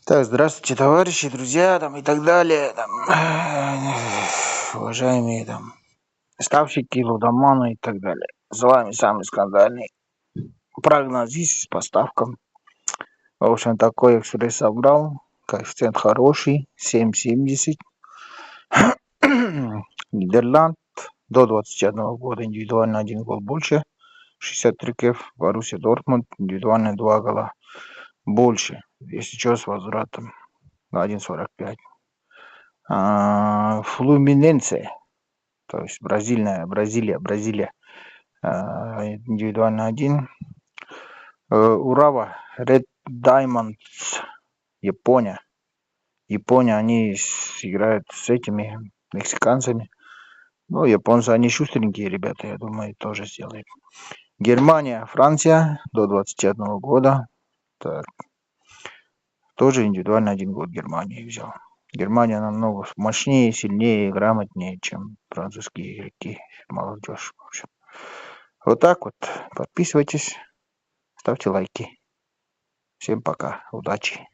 Так, здравствуйте, товарищи, друзья, там и так далее, там, уважаемые там ставщики, лудоманы и так далее. С вами самый скандальный прогнозист по ставкам. В общем, такой экспресс собрал, коэффициент хороший, 7,70. Нидерланд до 21 года индивидуально один гол больше, 63 кеф. Боруссия Дортмунд индивидуально 2 гола больше, если что, с возвратом на 1,45. Флуминенсе, то есть Бразилия, индивидуально один. Урава, Red Diamonds, Япония. Они играют с этими мексиканцами. Ну, японцы, они шустренькие ребята, я думаю, тоже сделают. Германия, Франция до 21 года. Так, тоже индивидуально один год Германии взял. Германия намного мощнее, сильнее, грамотнее, чем французские игроки, молодежь. В общем. Вот так вот. Подписывайтесь, ставьте лайки. Всем пока. Удачи.